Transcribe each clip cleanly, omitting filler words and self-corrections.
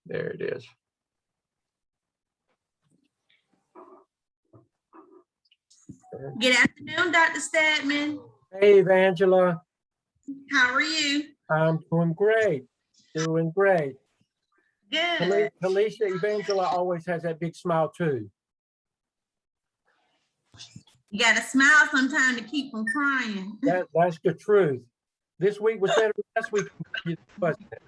There it is. Good afternoon, Dr. Stedman. Hey, Evangela. How are you? I'm doing great. Doing great. Good. Talisha, Evangela always has that big smile too. You got to smile sometime to keep from crying. That's the truth. This week was better than last week, wasn't it?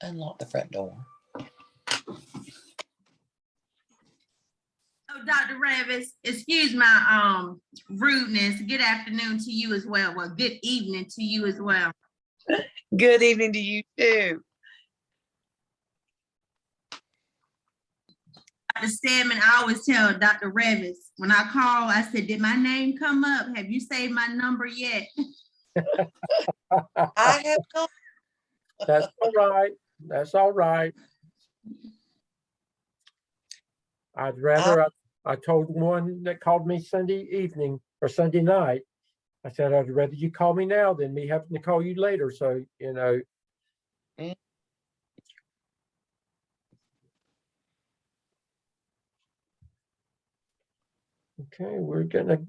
Unlock the front door. Oh, Dr. Ravis, excuse my rudeness. Good afternoon to you as well. Well, good evening to you as well. Good evening to you too. Dr. Stedman, I always tell Dr. Ravis, when I call, I said, did my name come up? Have you saved my number yet? I have not. That's all right. That's all right. I'd rather, I told one that called me Sunday evening or Sunday night, I said, I'd rather you call me now than me having to call you later. So, you know. Mm. Okay, we're gonna,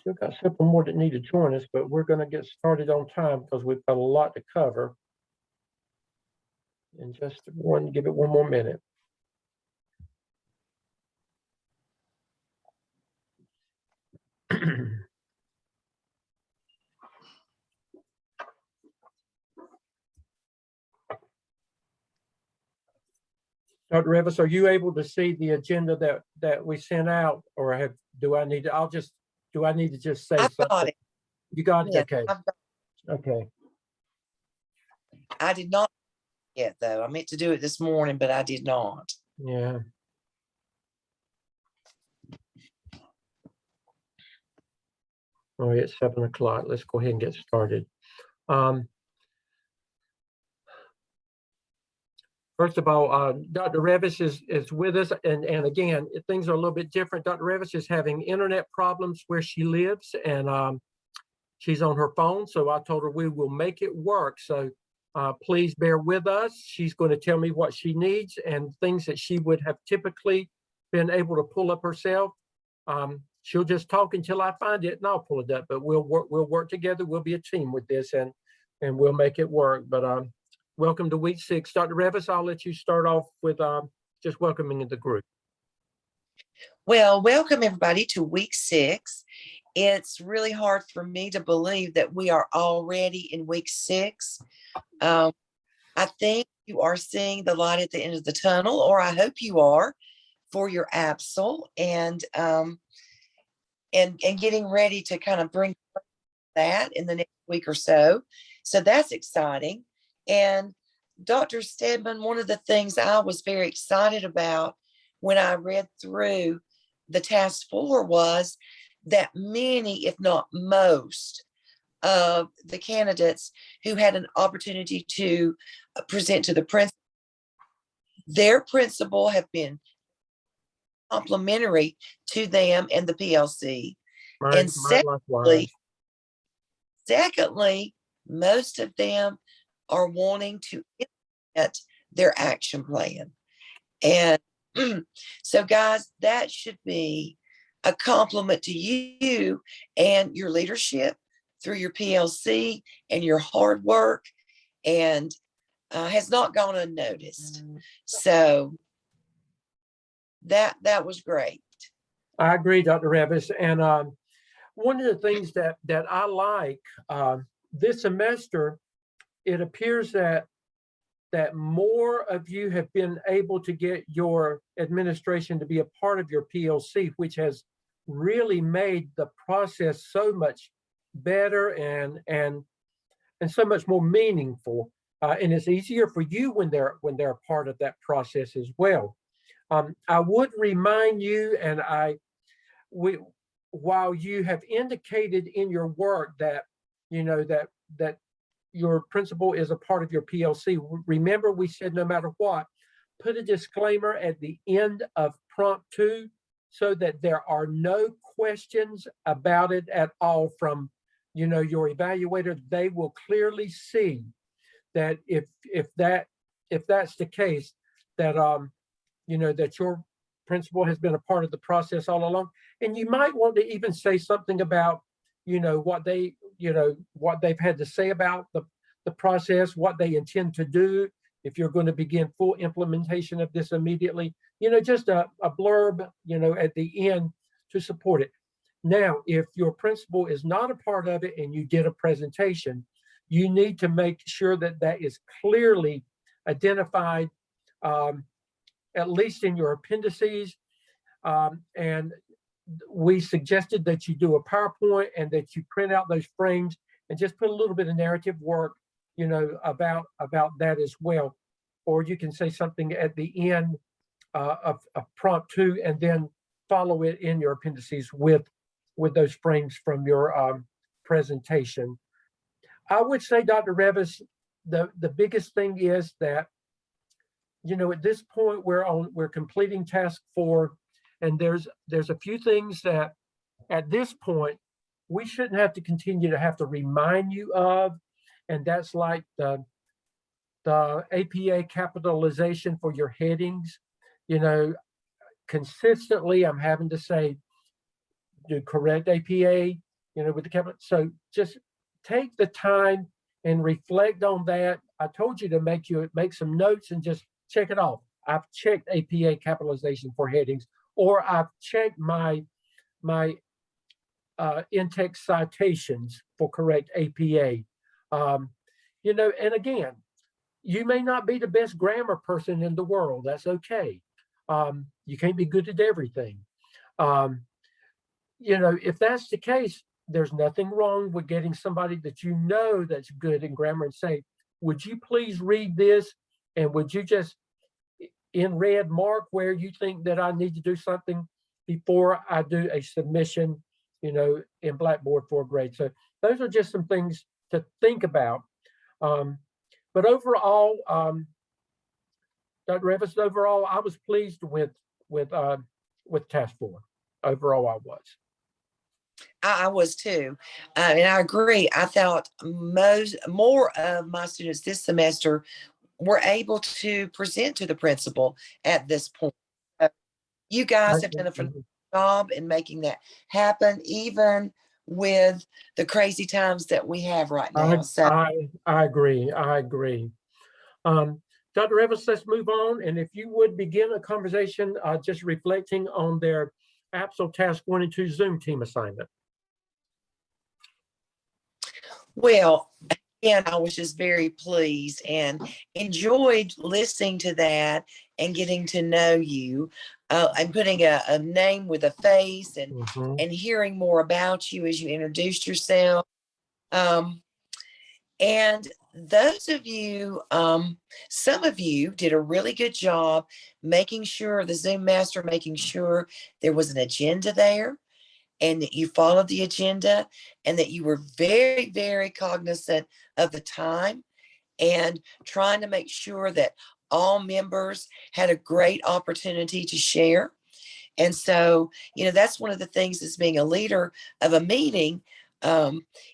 still got several more that need to join us, but we're gonna get started on time because we've got a lot to cover. And just give it one more minute. Dr. Revis, are you able to see the agenda that we sent out, or do I need to just say I've something? got it. You got it? Yes, Okay. I've got Okay. I did not yet though. I meant to do it this morning, but I did not. Yeah. All right, it's 7 o'clock. Let's go ahead and get started. First of all, Dr. Revis is with us, and again, things are a little bit different. Dr. Revis is having internet problems where she lives, and she's on her phone, so I told her we will make it work. So please bear with us. She's going to tell me what she needs and things that she would have typically been able to pull up herself. She'll just talk until I find it, and I'll pull it up. But we'll work together. We'll be a team with this, and we'll make it work. But welcome to week 6. Dr. Revis, I'll let you start off with just welcoming the group. Well, welcome everybody to week 6. It's really hard for me to believe that we are already in week 6. I think you are seeing the light at the end of the tunnel, or I hope you are, for your AAPSL, and getting ready to kind of bring that in the next week or so. So that's exciting. And Dr. Stedman, one of the things I was very excited about when I read through the task 4 was that many, if not most, of the candidates who had an opportunity to present to the principal, their principal have been complimentary to them and the PLC. And secondly, most of them are wanting to implement their action plan. And so guys, that should be a compliment to you and your leadership through your PLC and your hard work, and has not gone unnoticed. So that was great. I agree, Dr. Revis. And one of the things that I like this semester, it appears that more of you have been able to get your administration to be a part of your PLC, which has really made the process so much better and so much more meaningful. And it's easier for you when they're a part of that process as well. I would remind you, and while you have indicated in your work that that your principal is a part of your PLC. Remember, we said no matter what, put a disclaimer at the end of prompt 2 so that there are no questions about it at all from, your evaluator. They will clearly see that if that's the case, that that your principal has been a part of the process all along. And you might want to even say something about, what they've had to say about the process, what they intend to do, if you're going to begin full implementation of this immediately, just a blurb, at the end to support it. Now, if your principal is not a part of it and you did a presentation, you need to make sure that that is clearly identified, at least in your appendices. And we suggested that you do a PowerPoint and that you print out those frames and just put a little bit of narrative work, about that as well. Or you can say something at the end of prompt 2 and then follow it in your appendices with those frames from your presentation. I would say, Dr. Revis, the biggest thing is that, at this point we're completing task 4, and there's a few things that at this point we shouldn't have to continue to have to remind you of, and that's like the APA capitalization for your headings. Consistently I'm having to say, do correct APA, with the capital. So just take the time and reflect on that. I told you to make some notes and just check it off. I've checked APA capitalization for headings, or I've checked my in-text citations for correct APA. And again, you may not be the best grammar person in the world. That's okay. You can't be good at everything. If that's the case, there's nothing wrong with getting somebody that that's good in grammar and say, would you please read this? And would you just in red mark where you think that I need to do something before I do a submission, in Blackboard for a grade. So those are just some things to think about. But overall, Dr. Revis, overall, I was pleased with task 4. Overall, I was. I was too. And I agree. I thought more of my students this semester were able to present to the principal at this point. You guys have done a phenomenal job in making that happen, even with the crazy times that we have right now. I agree. Dr. Revis, let's move on. And if you would begin a conversation just reflecting on their AAPSL Task 1 and 2 Zoom team assignment. Well, again, I was just very pleased and enjoyed listening to that and getting to know you and putting a name with a face and hearing more about you as you introduced yourself. And those of you, some of you did a really good job making sure, the Zoom master making sure there was an agenda there and that you followed the agenda and that you were very, very cognizant of the time and trying to make sure that all members had a great opportunity to share. And so, that's one of the things as being a leader of a meeting,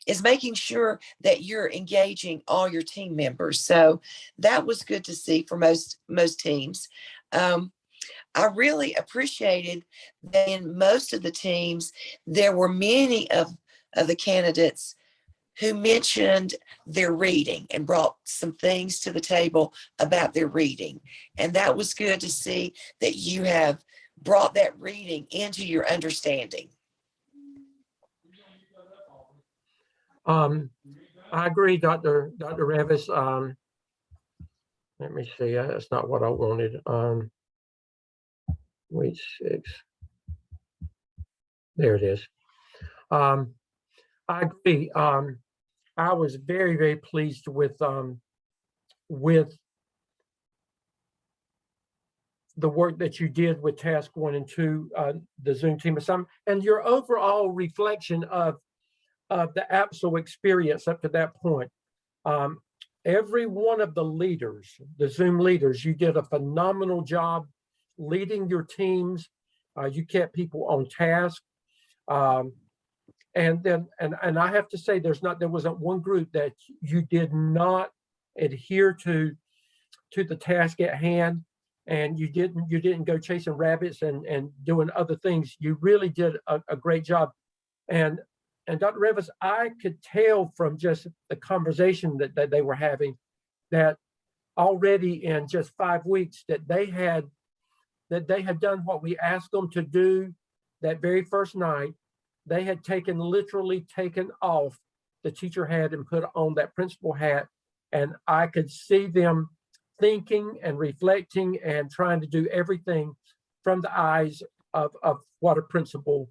is making sure that you're engaging all your team members. So that was good to see for most teams. I really appreciated that in most of the teams, there were many of the candidates who mentioned their reading and brought some things to the table about their reading. And that was good to see that you have brought that reading into your understanding. I agree, Dr. Revis. Let me see. That's not what I wanted. Wait, 6. There it is. I agree. I was very, very pleased with the work that you did with task 1 and 2, the Zoom team assignment, and your overall reflection of of the AAPSL experience up to that point. Every one of the leaders, the Zoom leaders, you did a phenomenal job leading your teams. You kept people on task. And I have to say, there wasn't one group that you did not adhere to the task at hand, and you didn't go chasing rabbits and doing other things. You really did a great job. And Dr. Revis, I could tell from just the conversation that they were having that already in just 5 weeks that they had done what we asked them to do that very first night. They had literally taken off the teacher hat and put on that principal hat. And I could see them thinking and reflecting and trying to do everything from the eyes of what a principal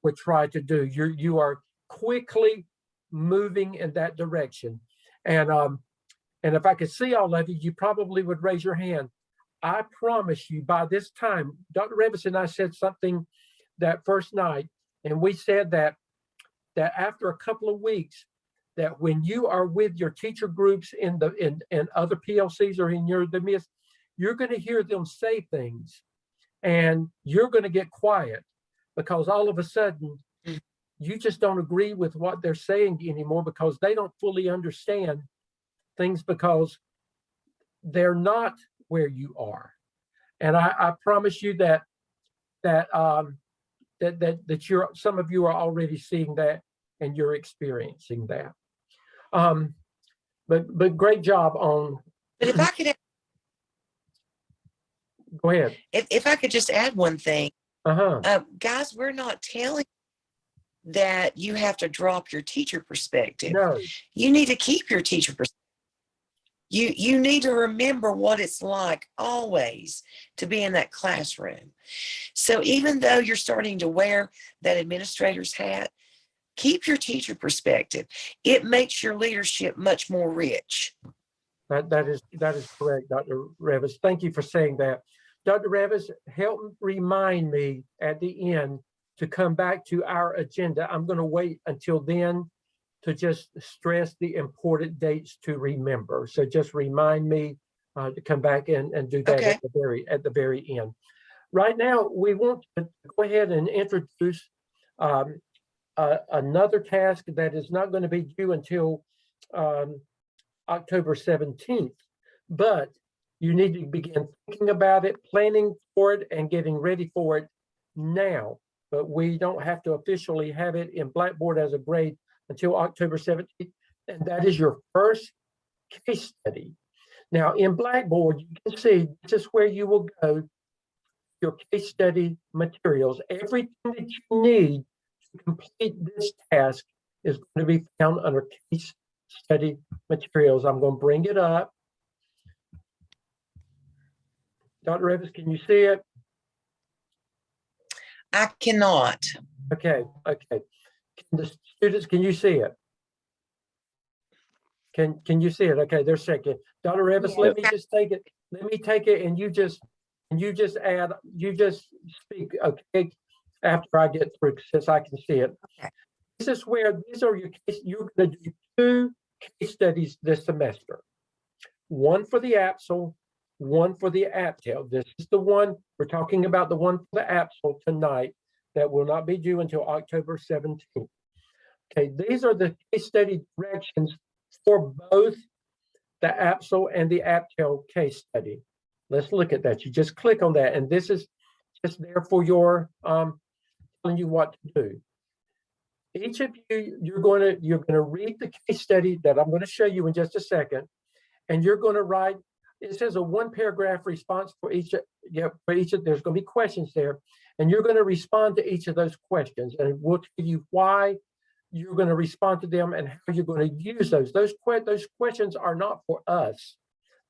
would try to do. You are quickly moving in that direction. And if I could see all of you, you probably would raise your hand. I promise you by this time, Dr. Revis and I said something that first night, and we said that after a couple of weeks, that when you are with your teacher groups in other PLCs or in the midst, you're going to hear them say things, and you're going to get quiet because all of a sudden you just don't agree with what they're saying anymore because they don't fully understand things because they're not where you are. And I promise you that some of you are already seeing that and you're experiencing that. But great job on. But if I could, Go ahead. If I could just add one thing, guys, we're not telling that you have to drop your teacher perspective. No. You need to keep your teacher perspective. You need to remember what it's like always to be in that classroom. So even though you're starting to wear that administrator's hat, keep your teacher perspective. It makes your leadership much more rich. That is correct, Dr. Revis. Thank you for saying that. Dr. Revis, help remind me at the end to come back to our agenda. I'm going to wait until then to just stress the important dates to remember. So just remind me to come back and do that at the very end. Right now, we want to go ahead and introduce another task that is not going to be due until October 17th, but you need to begin thinking about it, planning for it, and getting ready for it now. But we don't have to officially have it in Blackboard as a grade until October 17th, and that is your first case study. Now, in Blackboard, you can see this is where you will go, your case study materials. Everything that you need to complete this task is going to be found under case study materials. I'm going to bring it up. Dr. Revis, can you see it? I cannot. Okay. The students, can you see it? Can you see it? Okay, there's a second. Dr. Revis, let me just take it. Let me take it, and you just speak, okay, after I get through, since I can see it. Okay. This is where these are your case. You're going to do 2 case studies this semester. One for the AAPSL, one for the AAPTEL. This is the one we're talking about, the one for the AAPSL tonight that will not be due until October 17th. Okay, these are the case study directions for both the AAPSL and the AAPTEL case study. Let's look at that. You just click on that, and this is just there for your telling you what to do. Each of you, you're going to read the case study that I'm going to show you in just a second, and you're going to write. It says a 1-paragraph response for each. There's going to be questions there, and you're going to respond to each of those questions, and we'll tell you why you're going to respond to them and how you're going to use those. Those questions are not for us.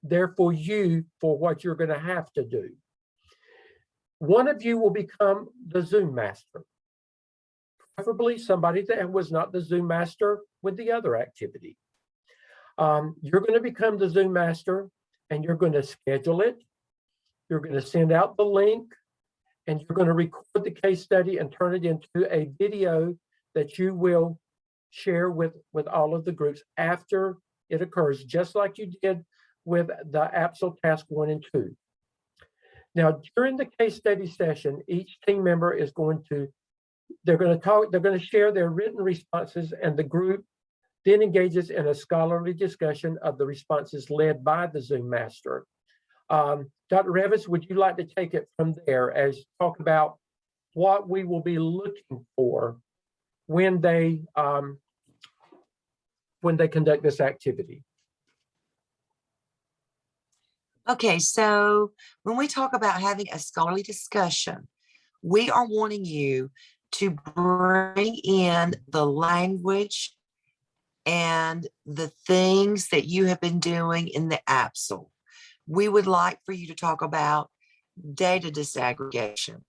They're for you, for what you're going to have to do. One of you will become the Zoom master, preferably somebody that was not the Zoom master with the other activity. You're going to become the Zoom master, and you're going to schedule it. You're going to send out the link, and you're going to record the case study and turn it into a video that you will share with all of the groups after it occurs, just like you did with the AAPSL task 1 and 2. Now, during the case study session, each team member is going to, they're going to share their written responses, and the group then engages in a scholarly discussion of the responses led by the Zoom master. Dr. Revis, would you like to take it from there as talk about what we will be looking for when they conduct this activity? Okay, so when we talk about having a scholarly discussion, we are wanting you to bring in the language and the things that you have been doing in the AAPSL. We would like for you to talk about data disaggregation.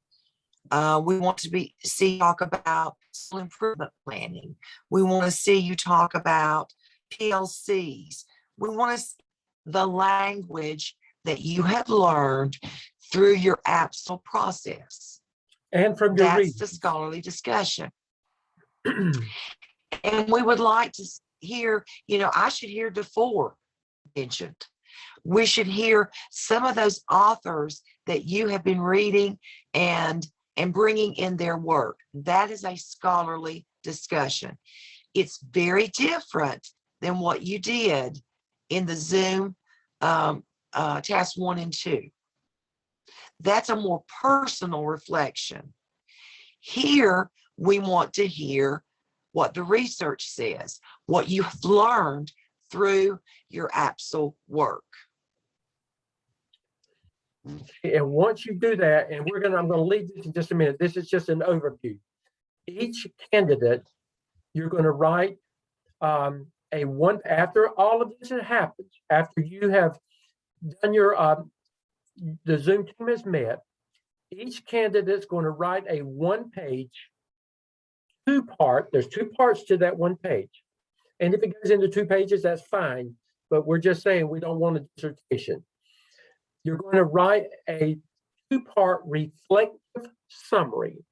We want to see talk about improvement planning. We want to see you talk about PLCs. We want to see the language that you have learned through your AAPSL process. And from your That's the scholarly discussion. And we would like to hear, I should hear DeFore mentioned. We should hear some of those authors that you have been reading and bringing in their work. That is a scholarly discussion. It's very different than what you did in the Zoom task 1 and 2. That's a more personal reflection. Here, we want to hear what the research says, what you have learned through your AAPSL work. And once you do that, and I'm going to leave this in just a minute. This is just an overview. Each candidate, you're going to write after all of this happens, after you have done the Zoom team has met, each candidate's going to write a 1-page, there's 2 parts to that 1 page. And if it goes into 2 pages, that's fine. But we're just saying we don't want a dissertation. You're going to write a 2-part reflective summary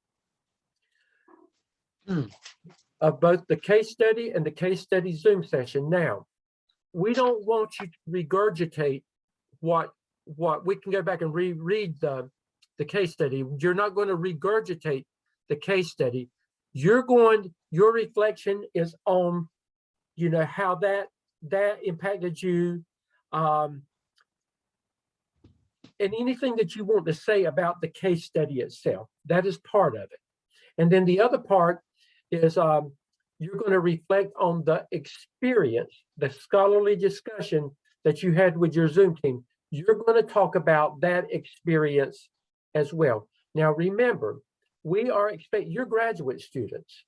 of both the case study and the case study Zoom session. Now, we don't want you to regurgitate what we can go back and reread the case study. You're not going to regurgitate the case study. Your reflection is on, how that impacted you, and anything that you want to say about the case study itself. That is part of it. And then the other part is you're going to reflect on the experience, the scholarly discussion that you had with your Zoom team. You're going to talk about that experience as well. Now, remember, you're graduate students.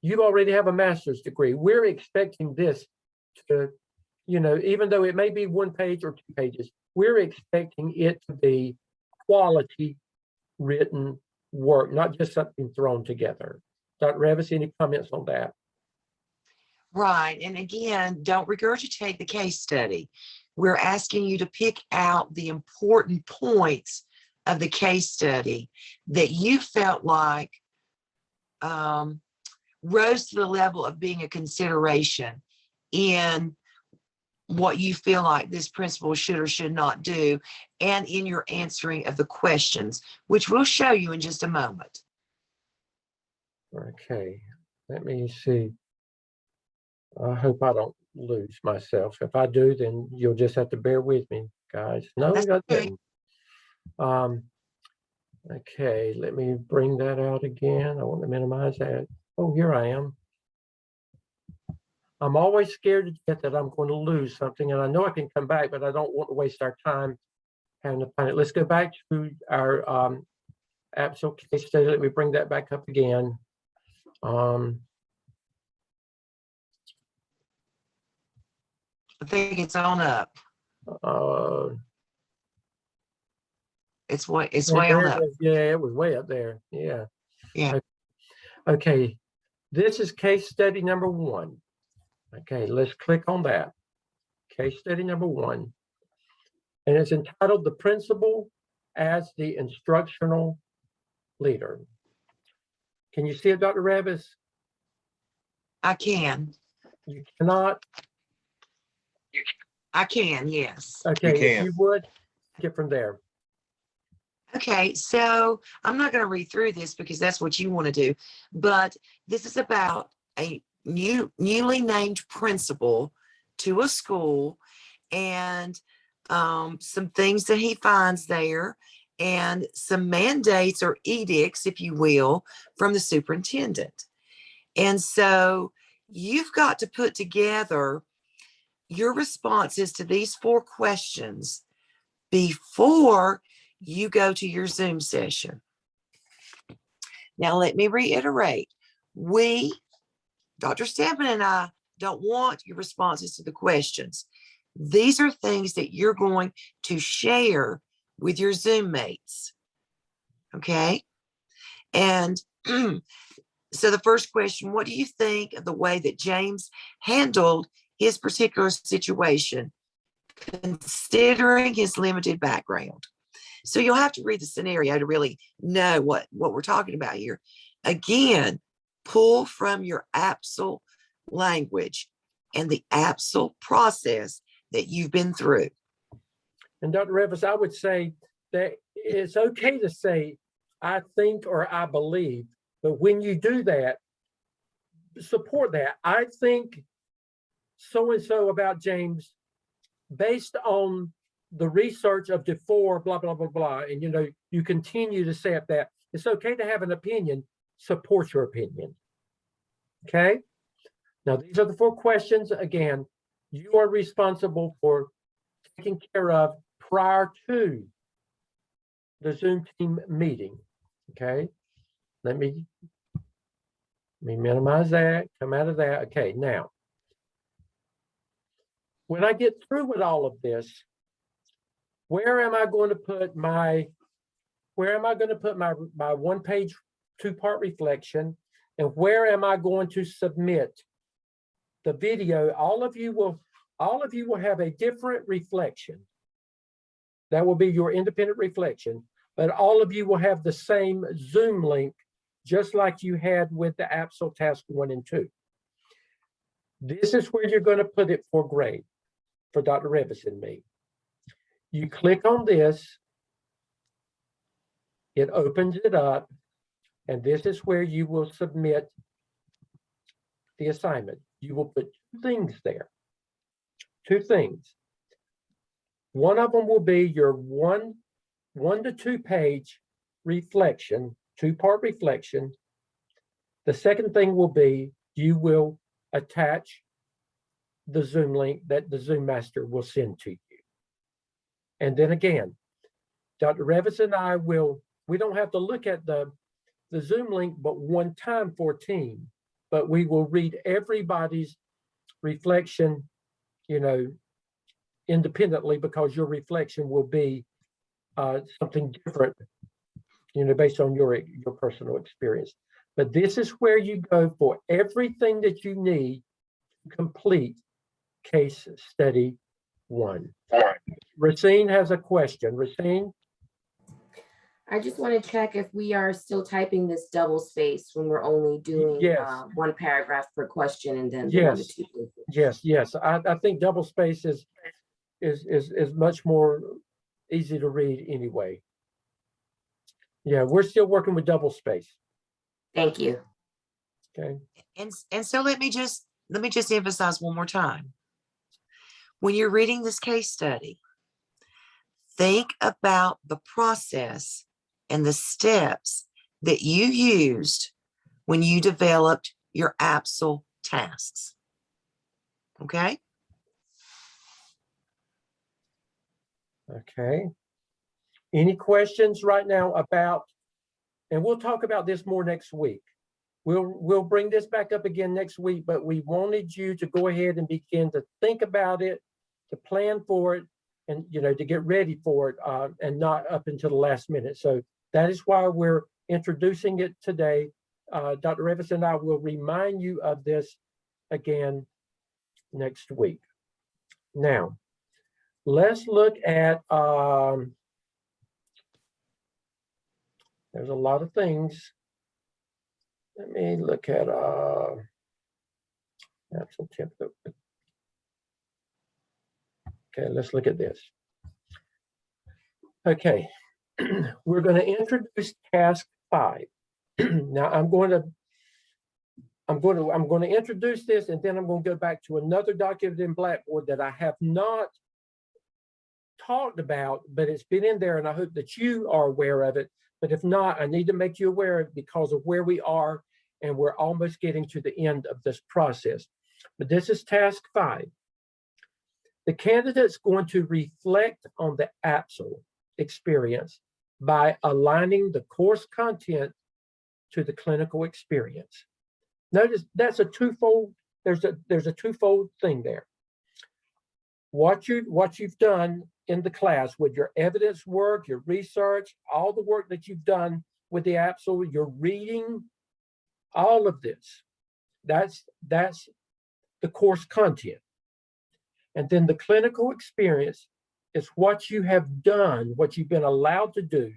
You already have a master's degree. We're expecting this to, even though it may be 1 page or 2 pages, we're expecting it to be quality written work, not just something thrown together. Dr. Revis, any comments on that? Right. And again, don't regurgitate the case study. We're asking you to pick out the important points of the case study that you felt like rose to the level of being a consideration in what you feel like this principal should or should not do, and in your answering of the questions, which we'll show you in just a moment. Okay, let me see. I hope I don't lose myself. If I do, then you'll just have to bear with me, guys. No, I didn't. Okay, let me bring that out again. I want to minimize that. Oh, here I am. I'm always scared to death that I'm going to lose something, and I know I can come back, but I don't want to waste our time having to find it. Let's go back to our AAPSL case study. Let me bring that back up again. I think it's on up. It's way on up. Yeah, it was way up there. Yeah. Yeah. Okay. This is case study number 1. Okay, let's click on that. Case study number 1. And it's entitled The Principal as the Instructional Leader. Can you see it, Dr. Revis? I can. You cannot? I can, yes. Okay, if can. you would, get from there. Okay, so I'm not going to read through this because that's what you want to do, but this is about a newly named principal to a school and some things that he finds there and some mandates or edicts, if you will, from the superintendent. And so you've got to put together your responses to these 4 questions before you go to your Zoom session. Now, let me reiterate, Dr. Stedman and I, don't want your responses to the questions. These are things that you're going to share with your Zoom mates. Okay? And so the first question, what do you think of the way that James handled his particular situation, considering his limited background? So you'll have to read the scenario to really know what we're talking about here. Again, pull from your AAPSL language and the AAPSL process that you've been through. And Dr. Revis, I would say that it's okay to say, I think or I believe, but when you do that, support that. I think so-and-so about James based on the research of the 4, blah, blah, blah, blah. And, you know, you continue to say that. It's okay to have an opinion, support your opinion. Okay? Now, these are the 4 questions. Again, you are responsible for taking care of prior to the Zoom team meeting. Okay? Let me minimize that, come out of that. Okay, now, when I get through with all of this, where am I going to put my one-page, 2-part reflection, and where am I going to submit the video? All of you will have a different reflection. That will be your independent reflection, but all of you will have the same Zoom link, just like you had with the AAPSL task 1 and 2. This is where you're going to put it for grade for Dr. Revis and me. You click on this, it opens it up, and this is where you will submit the assignment. You will put 2 things there, 2 things. One of them will be your 1 to 2 page reflection, 2-part reflection. The second thing will be you will attach the Zoom link that the Zoom master will send to you. And then again, Dr. Revis and I we don't have to look at the Zoom link but one time for team, but we will read everybody's reflection, you know, independently, because your reflection will be something different, you know, based on your personal experience. But this is where you go for everything that you need to complete case study 1. Racine has a question. Racine? I just want to check if we are still typing this double space when we're only doing Yes. 1 paragraph per question and then the Yes. 1 to 2. Yes. I think double space is much more easy to read anyway. Yeah, we're still working with double space. Thank you. Okay. And so let me just emphasize one more time. When you're reading this case study, think about the process and the steps that you used when you developed your AAPSL tasks. Okay? Okay. Any questions right now about, and we'll talk about this more next week. We'll bring this back up again next week, but we wanted you to go ahead and begin to think about it, to plan for it, and, you know, to get ready for it, and not up until the last minute. So that is why we're introducing it today. Dr. Revis and I will remind you of this again next week. Now, let's look at, there's a lot of things. Let me look at, AAPSL template. Okay, let's look at this. Okay, we're going to introduce task 5. Now I'm going to introduce this, and then I'm going to go back to another document in Blackboard that I have not talked about, but it's been in there, and I hope that you are aware of it. But if not, I need to make you aware of it because of where we are, and we're almost getting to the end of this process. But this is task 5. The candidate's going to reflect on the AAPSL experience by aligning the course content to the clinical experience. Notice that's a twofold, there's a twofold thing there. What you've done in the class with your evidence work, your research, all the work that you've done with the AAPSL, your reading, all of this, that's the course content. And then the clinical experience is what you have done, what you've been allowed to do,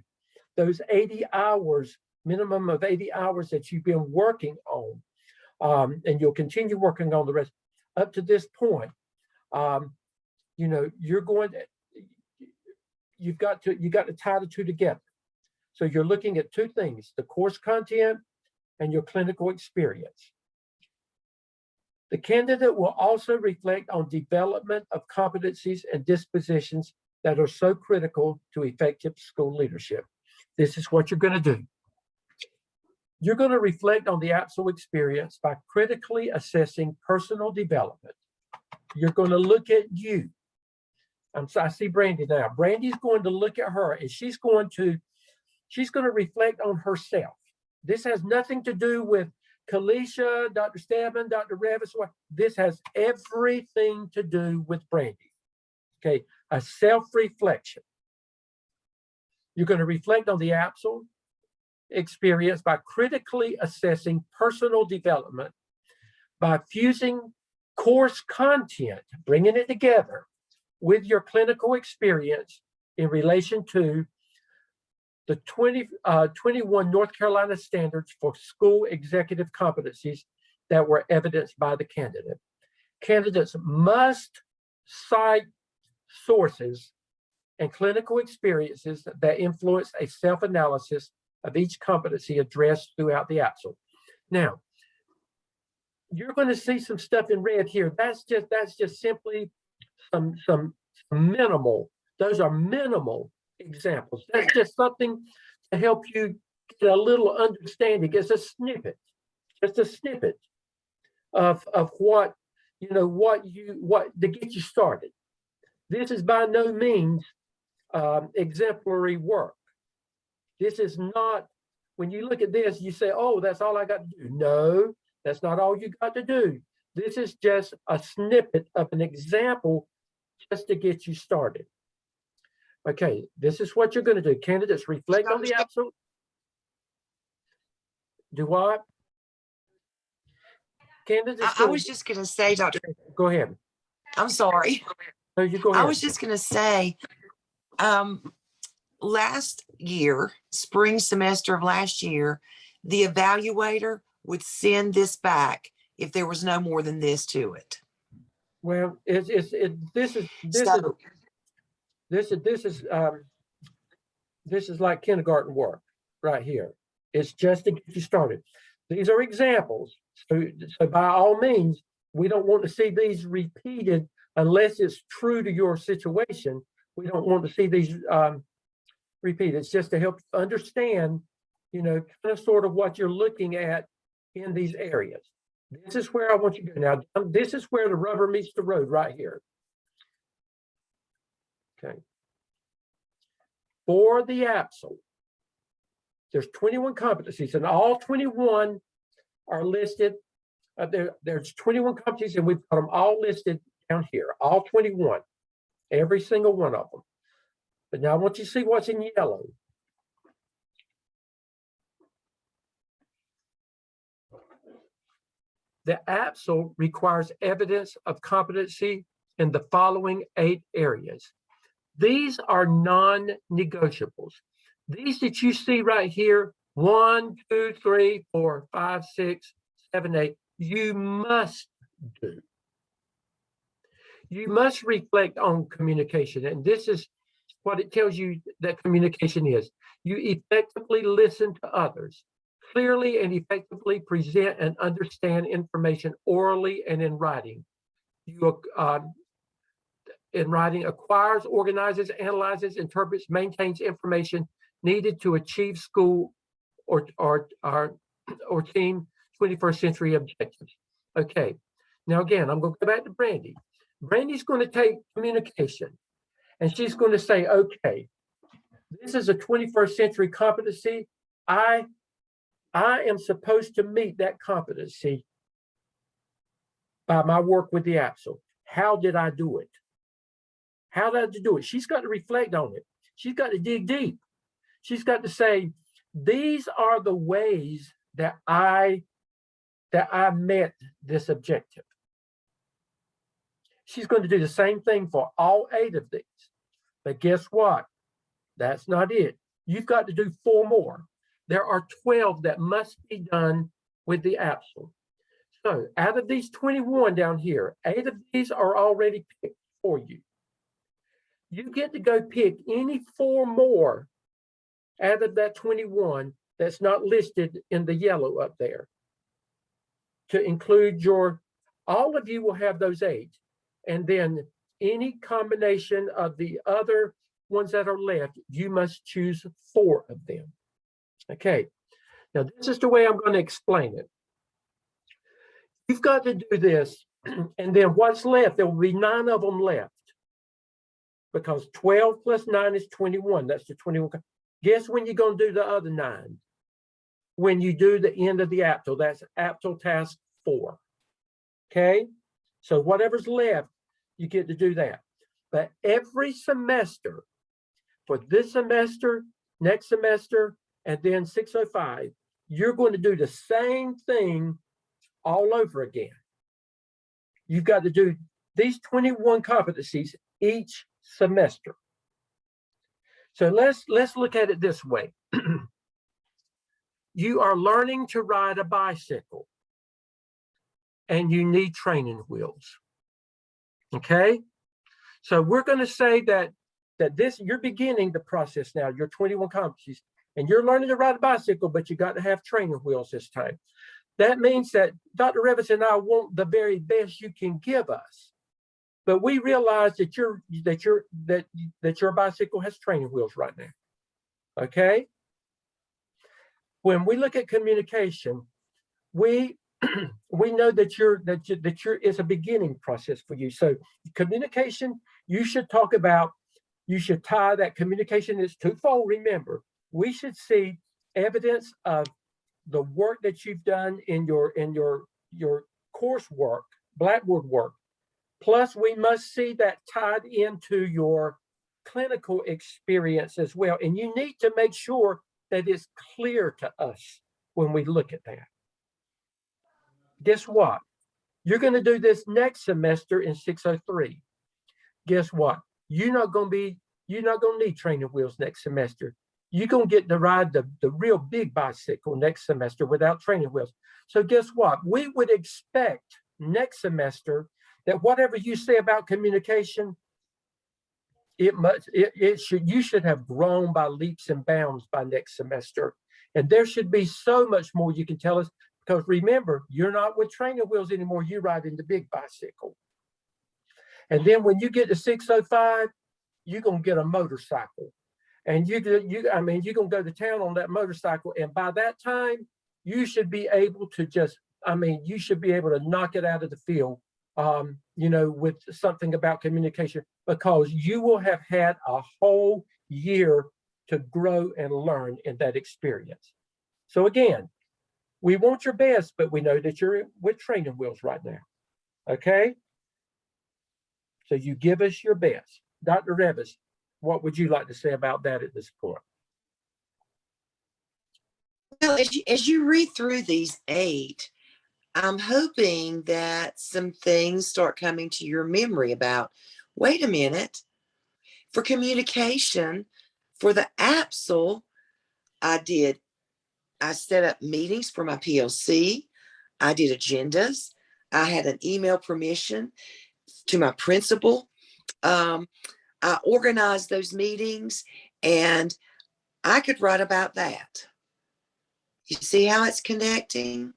those 80 hours, minimum of 80 hours that you've been working on, and you'll continue working on the rest up to this point. You know, you've got to tie the two together. So you're looking at two things, the course content and your clinical experience. The candidate will also reflect on development of competencies and dispositions that are so critical to effective school leadership. This is what you're going to do. You're going to reflect on the AAPSL experience by critically assessing personal development. You're going to look at you. I see Brandy now. Brandy's going to look at her, and she's going to reflect on herself. This has nothing to do with Kalisha, Dr. Stedman, Dr. Revis. This has everything to do with Brandy. Okay, a self-reflection. You're going to reflect on the AAPSL experience by critically assessing personal development, by fusing course content, bringing it together with your clinical experience in relation to the 21 North Carolina standards for school executive competencies that were evidenced by the candidate. Candidates must cite sources and clinical experiences that influence a self-analysis of each competency addressed throughout the AAPSL. Now, you're going to see some stuff in red here. That's just simply some minimal. Those are minimal examples. That's just something to help you get a little understanding. It's a snippet, just a snippet of what to get you started. This is by no means exemplary work. This is not, when you look at this, you say, oh, that's all I got to do. No, that's not all you got to do. This is just a snippet of an example just to get you started. Okay, this is what you're going to do. Candidates reflect on the AAPSL. Do what? Candidates. I was just going to say, Dr. Go ahead. I'm sorry. No, you go ahead. I was just going to say, last year, spring semester of last year, the evaluator would send this back if there was no more than this to it. Well, this is like kindergarten work right here. It's just to get you started. These are examples. So by all means, we don't want to see these repeated unless it's true to your situation. We don't want to see these repeated. It's just to help understand, kind of sort of what you're looking at in these areas. This is where I want you to go. Now, this is where the rubber meets the road right here. Okay. For the AAPSL, there's 21 competencies, and all 21 are listed. There's 21 competencies, and we've got them all listed down here, all 21, every single one of them. But now I want you to see what's in yellow. The AAPSL requires evidence of competency in the following 8 areas. These are non-negotiables. These that you see right here, 1, 2, 3, 4, 5, 6, 7, 8, you must do. You must reflect on communication, and this is what it tells you that communication is. You effectively listen to others, clearly and effectively present and understand information orally and in writing. You in writing acquires, organizes, analyzes, interprets, maintains information needed to achieve school or team 21st century objectives. Okay, now again, I'm going to go back to Brandy. Brandy's going to take communication and she's going to say, okay, this is a 21st century competency. I am supposed to meet that competency by my work with the AAPSL. How did I do it? How did I do it? She's got to reflect on it. She's got to dig deep. She's got to say, these are the ways that I met this objective. She's going to do the same thing for all 8 of these. But guess what? That's not it. You've got to do 4 more. There are 12 that must be done with the AAPSL. So out of these 21 down here, 8 of these are already picked for you. You get to go pick any 4 more out of that 21 that's not listed in the yellow up there to include your, all of you will have those 8. And then any combination of the other ones that are left, you must choose 4 of them. Okay, now this is the way I'm going to explain it. You've got to do this, and then what's left, there will be 9 of them left. Because 12 plus 9 is 21. That's the 21. Guess when you're going to do the other 9? When you do the end of the AAPSL, that's AAPSL task 4. Okay, so whatever's left, you get to do that. But every semester, for this semester, next semester, and then 605, you're going to do the same thing all over again. You've got to do these 21 competencies each semester. So let's look at it this way. You are learning to ride a bicycle and you need training wheels. Okay, so we're going to say that this, you're beginning the process now, your 21 competencies, and you're learning to ride a bicycle, but you got to have training wheels this time. That means that Dr. Revis and I want the very best you can give us, but we realize that your bicycle has training wheels right now. Okay, when we look at communication, we know that it's a beginning process for you. So communication, you should talk about, you should tie that communication is twofold. Remember, we should see evidence of the work that you've done in your coursework, Blackboard work. Plus, we must see that tied into your clinical experience as well. And you need to make sure that it's clear to us when we look at that. Guess what? You're going to do this next semester in 603. Guess what? You're not going to need training wheels next semester. You're going to get to ride the real big bicycle next semester without training wheels. So guess what? We would expect next semester that whatever you say about communication, you should have grown by leaps and bounds by next semester. And there should be so much more you can tell us, because remember, you're not with training wheels anymore, you're riding the big bicycle. And then when you get to 605, you're going to get a motorcycle. And you're going to go to town on that motorcycle. And by that time, you should be able to you should be able to knock it out of the field, with something about communication, because you will have had a whole year to grow and learn in that experience. So again, we want your best, but we know that you're with training wheels right now. Okay? So you give us your best. Dr. Revis, what would you like to say about that at this point? Well, as you read through these 8, I'm hoping that some things start coming to your memory about, wait a minute, for communication, for the AAPSL, I set up meetings for my PLC. I did agendas. I had an email permission to my principal. I organized those meetings, and I could write about that. You see how it's connecting?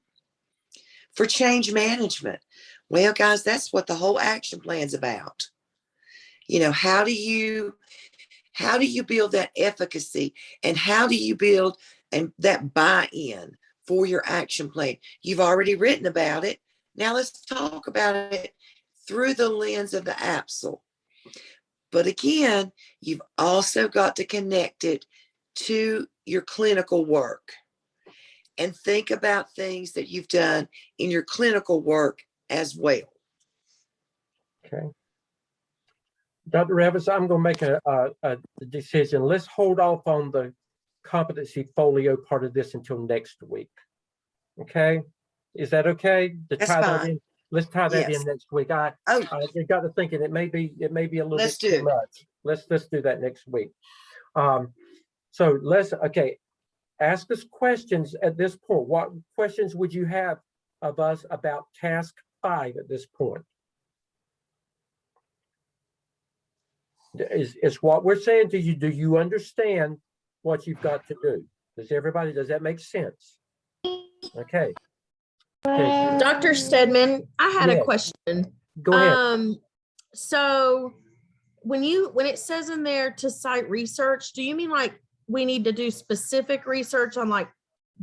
For change management. Well, guys, that's what the whole action plan's about. You know, how do you build that efficacy, and how do you build that buy-in for your action plan? You've already written about it. Now let's talk about it through the lens of the AAPSL. But again, you've also got to connect it to your clinical work and think about things that you've done in your clinical work as well. Okay. Dr. Revis, I'm going to make a decision. Let's hold off on the competency folio part of this until next week. Okay? Is that okay? That's tie that fine. in. Let's tie that Yes. in next week. I got to thinking it may be a little Let's bit too do. much. Let's do that next week. So okay, ask us questions at this point. What questions would you have of us about task 5 at this point? Is what we're saying to you, do you understand what you've got to do? Does that make sense? Okay. Okay. Dr. Stedman, I had Yes. a question. Go ahead. So when it says in there to cite research, do you mean like we need to do specific research on like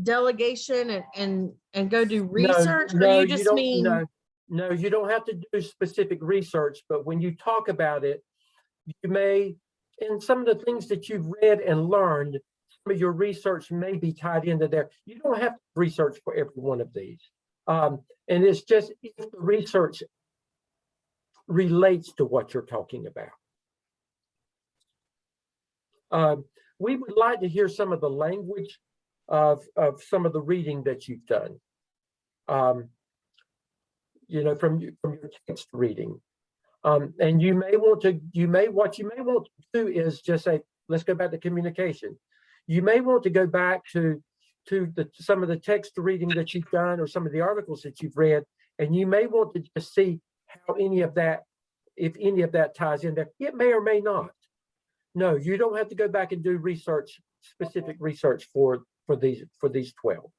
delegation and go do research? Or No, you just don't. mean No, you don't have to do specific research, but when you talk about it, you may, in some of the things that you've read and learned, some of your research may be tied into there. You don't have to research for every one of these. And it's just if the research relates to what you're talking about. We would like to hear some of the language of some of the reading that you've done. You know, from your text reading. And what you may want to do is just say, let's go back to communication. You may want to go back to some of the text reading that you've done or some of the articles that you've read, and you may want to just see how if any of that ties in there. It may or may not. No, you don't have to go back and do specific research for these 12.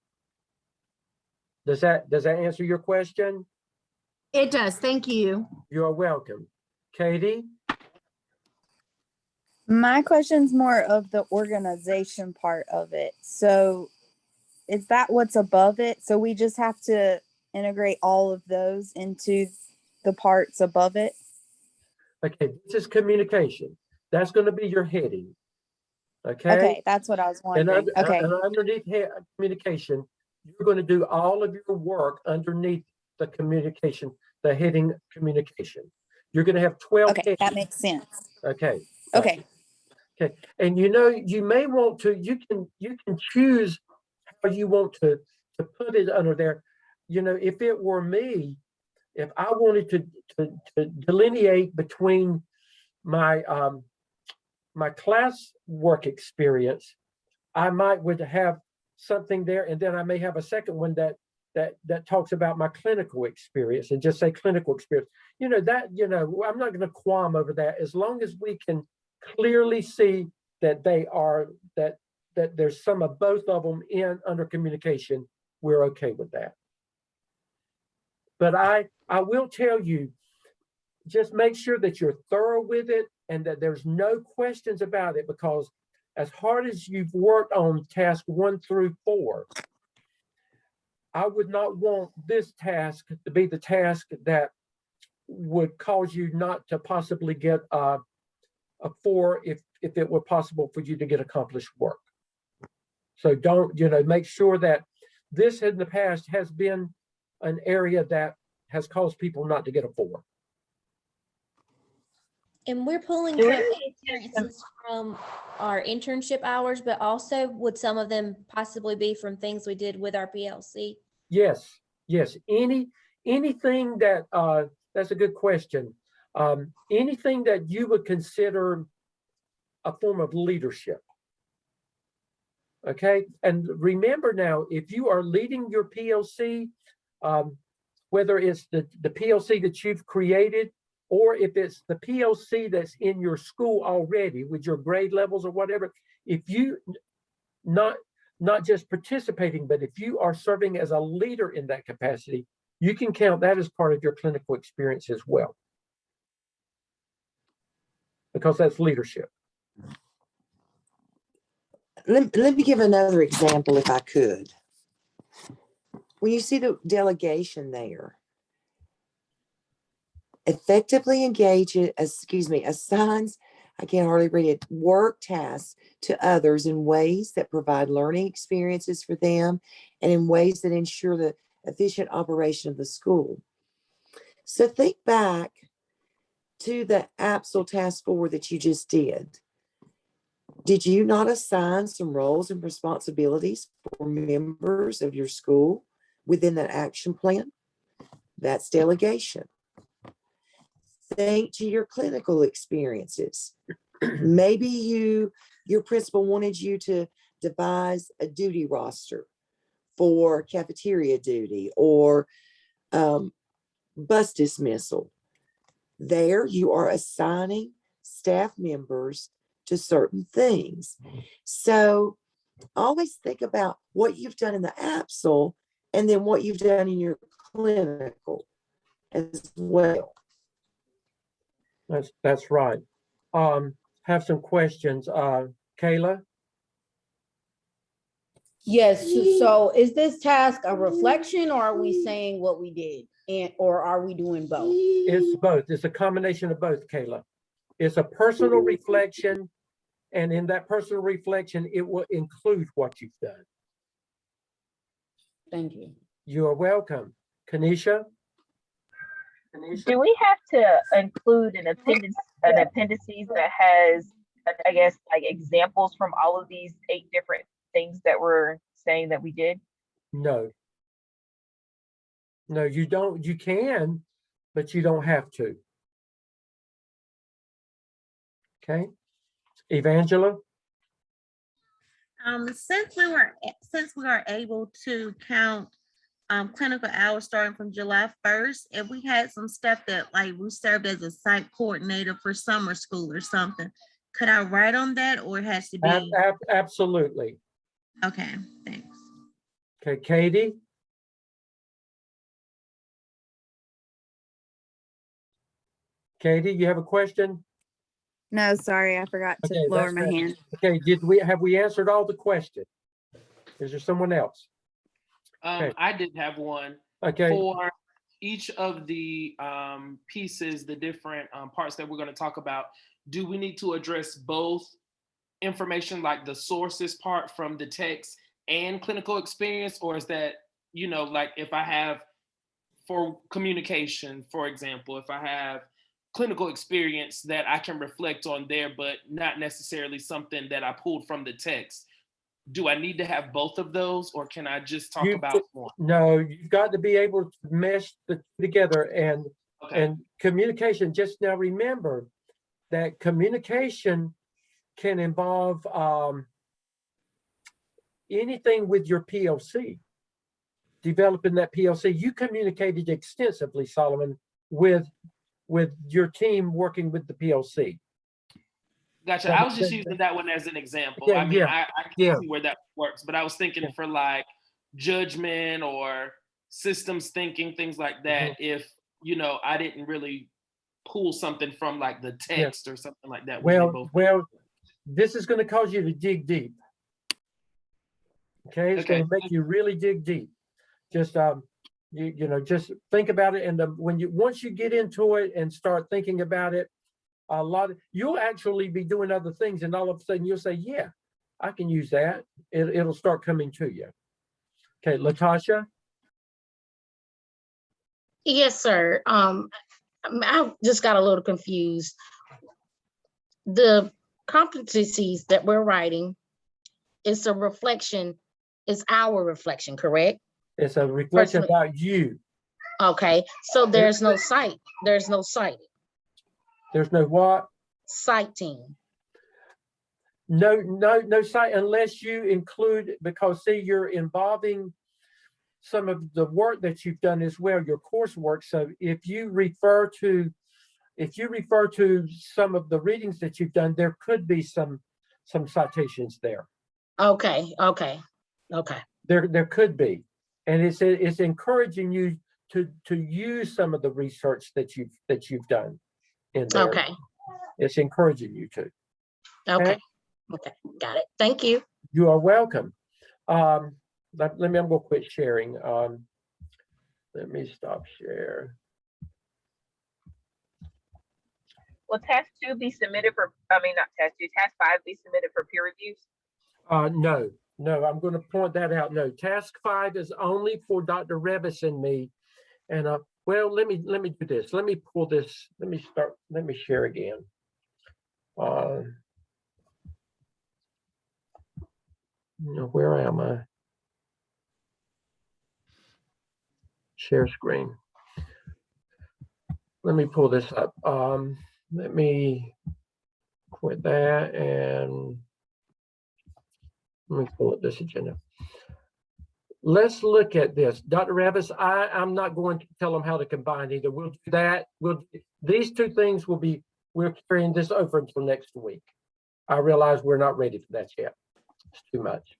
Does that answer your question? it does? Thank you. You're welcome. Katie? My question's more of the organization part of it. So is that what's above it? So we just have to integrate all of those into the parts above it? Okay, this is communication. That's going to be your heading. Okay? Okay, that's what I was wondering. Okay. And underneath communication, you're going to do all of your work underneath the communication, the heading communication. You're going to have 12 Okay, headings. that makes sense. Okay. Okay. Okay. And you may want to, you can choose how you want to put it under there. You know, if it were me, if I wanted to delineate between my my class work experience, I would have something there, and then I may have a second one that talks about my clinical experience and just say clinical experience. I'm not going to qualm over that as long as we can clearly see that that there's some of both of them under communication. We're okay with that. But I will tell you, just make sure that you're thorough with it and that there's no questions about it, because as hard as you've worked on task 1 through 4, I would not want this task to be the task that would cause you not to possibly get a 4 if it were possible for you to get accomplished work. So make sure that this in the past has been an area that has caused people not to get a 4. And we're pulling some experiences from our internship hours, but also would some of them possibly be from things we did with our PLC? Yes. Anything that's a good question. Anything that you would consider a form of leadership. Okay. And remember now, if you are leading your PLC, whether it's the PLC that you've created, or if it's the PLC that's in your school already with your grade levels or whatever, if you not just participating, but if you are serving as a leader in that capacity, you can count that as part of your clinical experience as well, because that's leadership. Let me give another example if I could. When you see the delegation there, effectively assigns, I can't hardly read it, work tasks to others in ways that provide learning experiences for them and in ways that ensure the efficient operation of the school. So think back to the AAPSL task 4 that you just did. Did you not assign some roles and responsibilities for members of your school within that action plan? That's delegation. Think to your clinical experiences. Maybe your principal wanted you to devise a duty roster for cafeteria duty or bus dismissal. There you are assigning staff members to certain things. So always think about what you've done in the AAPSL and then what you've done in your clinical as well. That's right. Have some questions. Kayla? Yes, so is this task a reflection or are we saying what we did or are we doing both? It's both. It's a combination of both, Kayla. It's a personal reflection, and in that personal reflection, it will include what you've done. Thank you. You are welcome. Kanisha? Do we have to include an appendices that has, I guess, like examples from all of these 8 different things that we're saying that we did? No. No, you don't. You can, but you don't have to. Okay. Evangela? Since we are able to count clinical hours starting from July 1st, if we had some stuff that like we served as a site coordinator for summer school or something, could I write on that or it has to be? Absolutely. Okay, thanks. Okay, Katie? Katie, you have a question? No, sorry, I forgot to Okay, lower that's my right. hand. Okay, have we answered all the questions? Is there someone else? Okay. I did have one. Okay. For each of the pieces, the different parts that we're going to talk about, do we need to address both information like the sources part from the text and clinical experience? Or is that, like if I have for communication, for example, if I have clinical experience that I can reflect on there, but not necessarily something that I pulled from the text, do I need to have both of those, or can I just talk about one? No, you've got to be able to mesh together and Okay. and communication. Just now remember that communication can involve anything with your PLC. Developing that PLC, you communicated extensively, Solomon, with your team working with the PLC. Gotcha. I was just using that one as an example. Yeah, I mean, yeah, I can see where that works, but I was thinking for like judgment or systems thinking, things like that. If, I didn't really pull something from like the text or something like that. Well, this is going to cause you to dig deep. Okay, it's going to make you really dig deep. Just just think about it, and once you get into it and start thinking about it, you'll actually be doing other things, and all of a sudden you'll say, "Yeah, I can use that." It'll start coming to you. Okay, Latasha. Yes, sir. I just got a little confused. The competencies that we're writing is a reflection. It's our reflection, correct? It's a reflection about you. Okay, so there's no site. There's no citing. There's no what? Citing. No site unless you include, because see, you're involving some of the work that you've done as well, your coursework. So if you refer to some of the readings that you've done, there could be some citations there. Okay, okay, okay. There could be, and it's encouraging you to use some of the research that you've done in there. Okay, It's encouraging you to. okay, okay, got it. Thank you. You are welcome. I'm gonna quit sharing. Let me stop share. Will task 2 be submitted for, I mean, not task 2, task 5 be submitted for peer reviews? No, I'm going to point that out. No, task 5 is only for Dr. Revis and me. And well, let me do this. Let me pull this. Let me share again. Where am I? Share screen. Let me pull this up. Let me quit that and let me pull up this agenda. Let's look at this. Dr. Revis, I'm not going to tell them how to combine either. We'll do that. These two things we're carrying this over until next week. I realize we're not ready for that yet. It's too much.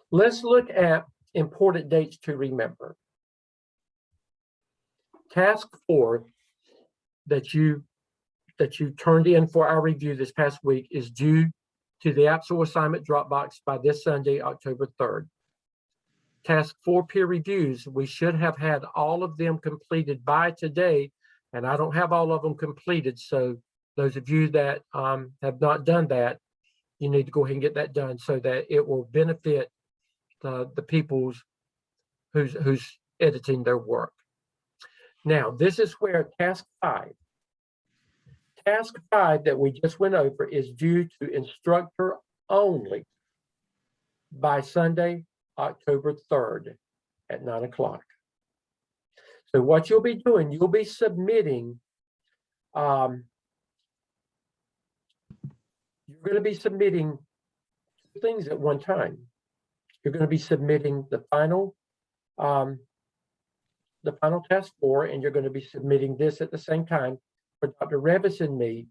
Let's look at important dates to remember. Task 4 that you turned in for our review this past week is due to the AAPSL assignment Dropbox by this Sunday, October 3rd. Task 4 peer reviews, we should have had all of them completed by today, and I don't have all of them completed. So those of you that have not done that, you need to go ahead and get that done so that it will benefit the people who's editing their work. Now, this is where task 5 that we just went over is due to instructor only by Sunday, October 3rd at 9 o'clock. So what you'll be doing, you'll be submitting, you're going to be submitting two things at one time. You're going to be submitting the final task 4, and you're going to be submitting this at the same time for Dr. Revis and me.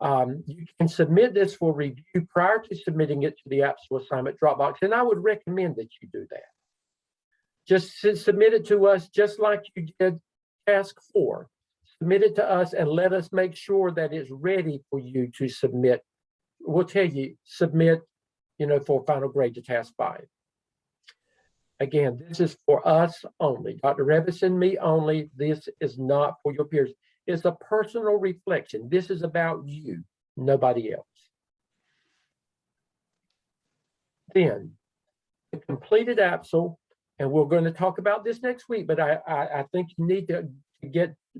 You can submit this for review prior to submitting it to the AAPSL assignment Dropbox, and I would recommend that you do that. Just submit it to us just like you did task 4. Submit it to us and let us make sure that it's ready for you to submit. We'll tell you, submit, for final grade to task 5. Again, this is for us only, Dr. Revis and me only. This is not for your peers. It's a personal reflection. This is about you, nobody else. Then, the completed AAPSL, and we're going to talk about this next week, but I think you need to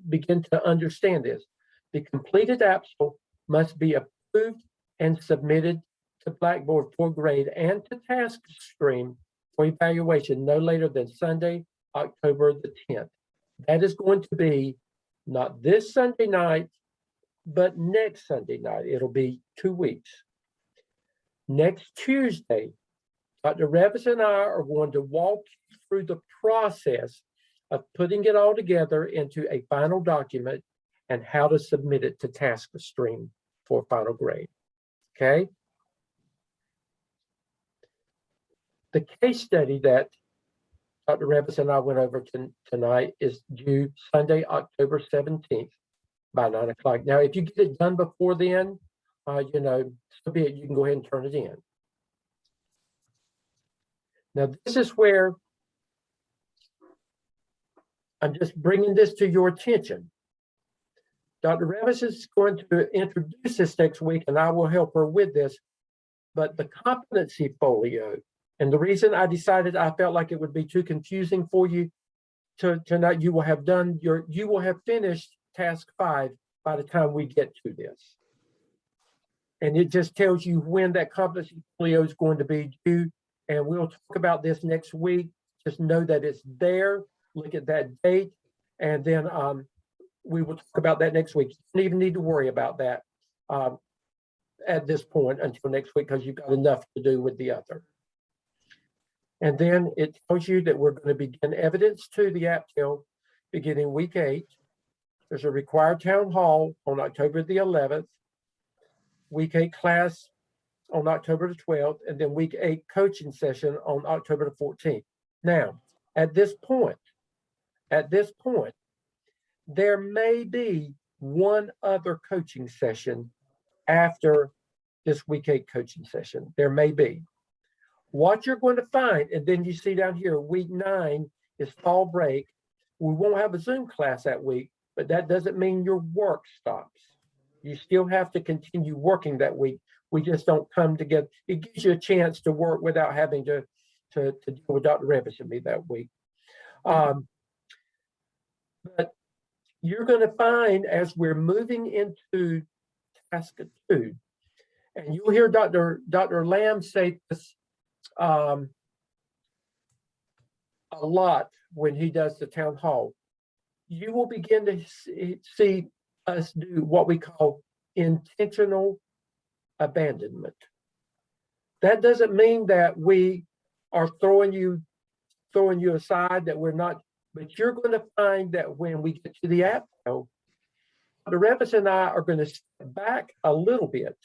begin to understand this. The completed AAPSL must be approved and submitted to Blackboard for grade and to task stream for evaluation no later than Sunday, October the 10th. That is going to be not this Sunday night, but next Sunday night. It'll be 2 weeks. Next Tuesday, Dr. Revis and I are going to walk you through the process of putting it all together into a final document and how to submit it to task stream for final grade. Okay? The case study that Dr. Revis and I went over tonight is due Sunday, October 17th by 9 o'clock. Now, if you get it done before then, so be it, you can go ahead and turn it in. Now, this is where I'm just bringing this to your attention. Dr. Revis is going to introduce this next week, and I will help her with this, but the competency folio, and the reason I decided I felt like it would be too confusing for you tonight, you will have finished task 5 by the time we get to this. And it just tells you when that competency folio is going to be due. And we'll talk about this next week. Just know that it's there. Look at that date. And then we will talk about that next week. You don't even need to worry about that at this point until next week, because you've got enough to do with the other. And then it tells you that we're going to begin evidence to the AAPSL beginning week 8. There's a required town hall on October the 11th, week 8 class on October the 12th, and then week 8 coaching session on October the 14th. Now, at this point, there may be one other coaching session after this week 8 coaching session. There may be. What you're going to find, and then you see down here, week 9 is fall break. We won't have a Zoom class that week, but that doesn't mean your work stops. You still have to continue working that week. We just don't come together. It gives you a chance to work without having to deal with Dr. Revis and me that week. But you're going to find as we're moving into task 2, and you'll hear Dr. Lamb say this a lot when he does the town hall. You will begin to see us do what we call intentional abandonment. That doesn't mean that we are throwing you aside, that we're not, but you're going to find that when we get to the AAPSL, Dr. Revis and I are going to step back a little bit.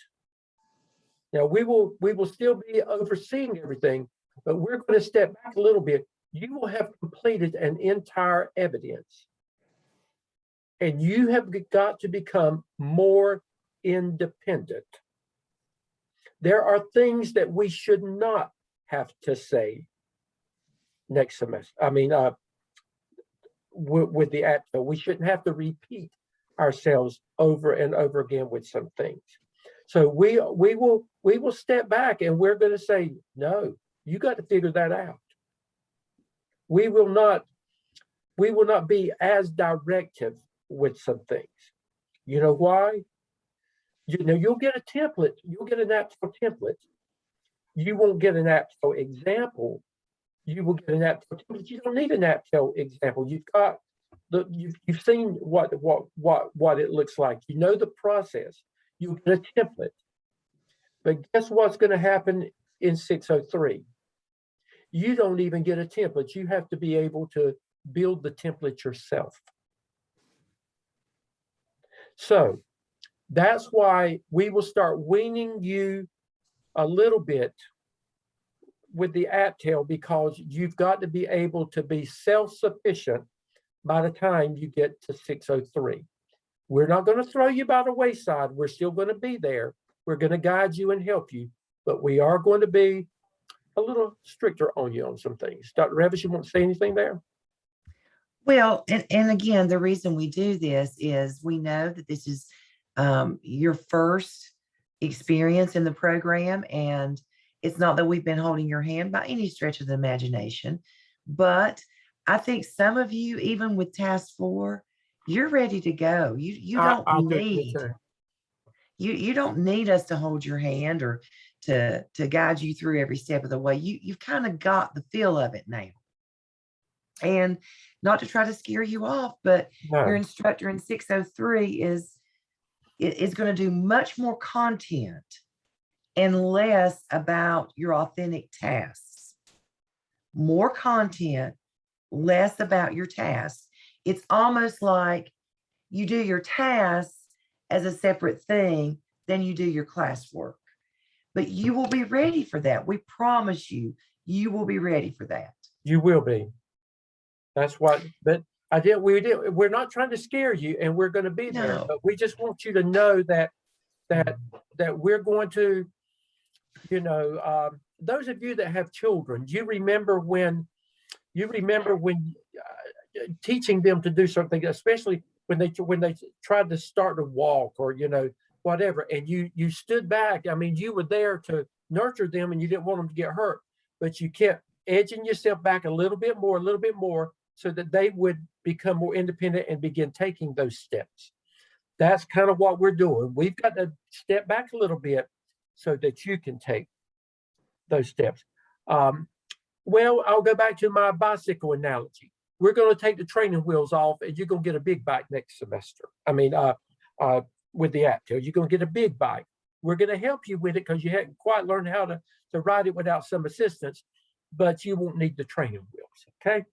Now we will still be overseeing everything, but we're going to step back a little bit. You will have completed an entire evidence, and you have got to become more independent. There are things that we should not have to say next semester. I mean, with the AAPSL, we shouldn't have to repeat ourselves over and over again with some things. So we will step back, and we're going to say, no, you got to figure that out. We will not be as directive with some things. You know why? You'll get a template. You'll get an AAPSL template. You won't get an AAPSL example. You will get an AAPSL template. You don't need an AAPSL example. You've seen what it looks like. You know the process. You'll get a template. But guess what's going to happen in 603? You don't even get a template. You have to be able to build the template yourself. So that's why we will start weaning you a little bit with the AAPSL, because you've got to be able to be self-sufficient by the time you get to 603. We're not going to throw you by the wayside. We're still going to be there. We're going to guide you and help you, but we are going to be a little stricter on you on some things. Dr. Revis, you want to say anything there? Well, and again, the reason we do this is we know that this is your first experience in the program, and it's not that we've been holding your hand by any stretch of the imagination, but I think some of you, even with task 4, you're ready to go. You don't need us to hold your hand or to guide you through every step of the way. You've kind of got the feel of it now. And not to try to scare you off, but your instructor in 603 is going to do much more content and less about your authentic tasks. More content, less about your tasks. It's almost like you do your tasks as a separate thing than you do your classwork. But you will be ready for that. We promise you, you will be ready for that. You will be. That's what, but we're not trying to scare you, and we're going to be there, but we just want you to know that we're going to, those of you that have children, you remember when teaching them to do something, especially when they tried to start to walk or, whatever, and you stood back. I mean, you were there to nurture them, and you didn't want them to get hurt, but you kept edging yourself back a little bit more, so that they would become more independent and begin taking those steps. That's kind of what we're doing. We've got to step back a little bit so that you can take those steps. Well, I'll go back to my bicycle analogy. We're going to take the training wheels off, and you're going to get a big bike next semester. I mean, with the AAPSL, you're going to get a big bike. We're going to help you with it because you hadn't quite learned how to ride it without some assistance. but you won't need the training wheels, okay?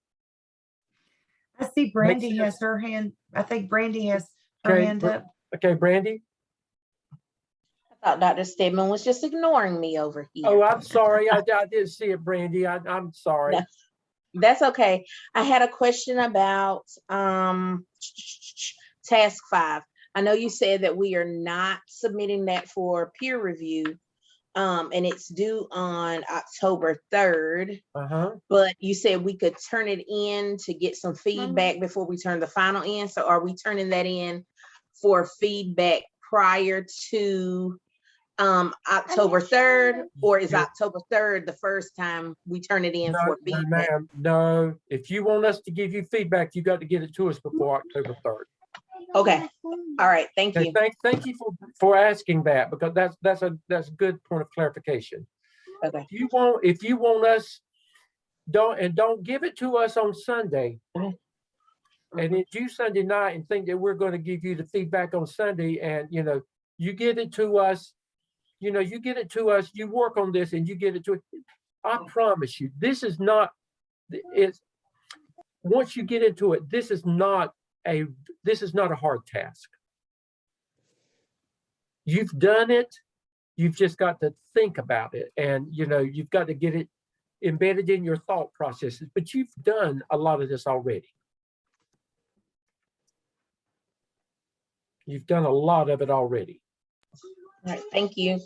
I see Brandy sense. has her hand. I think Brandy has her Okay, hand up. okay, Brandy? I thought Dr. Stedman was just ignoring me over here. Oh, I'm sorry, I didn't see it, Brandy, I'm sorry. No, that's okay. I had a question about task 5. I know you said that we are not submitting that for peer review, and it's due on October 3rd. But you said we could turn it in to get some feedback before we turn the final in. So are we turning that in for feedback prior to October 3rd, or is October 3rd the first time we turn it in for No, feedback? ma'am, no. If you want us to give you feedback, you got to get it to us before October 3rd. Okay. All right. Thank you. Thank you for asking that, because that's a good point of clarification. Okay. If you want us, don't give it to us on Sunday. And then do Sunday night and think that we're going to give you the feedback on Sunday, and you get it to us. You get it to us, you work on this and you get it to us. I promise you, this is not, once you get into it, this is not a hard task. You've done it, you've just got to think about it, and you've got to get it embedded in your thought processes, but you've done a lot of this already. You've done a lot of it already. All right. Thank you.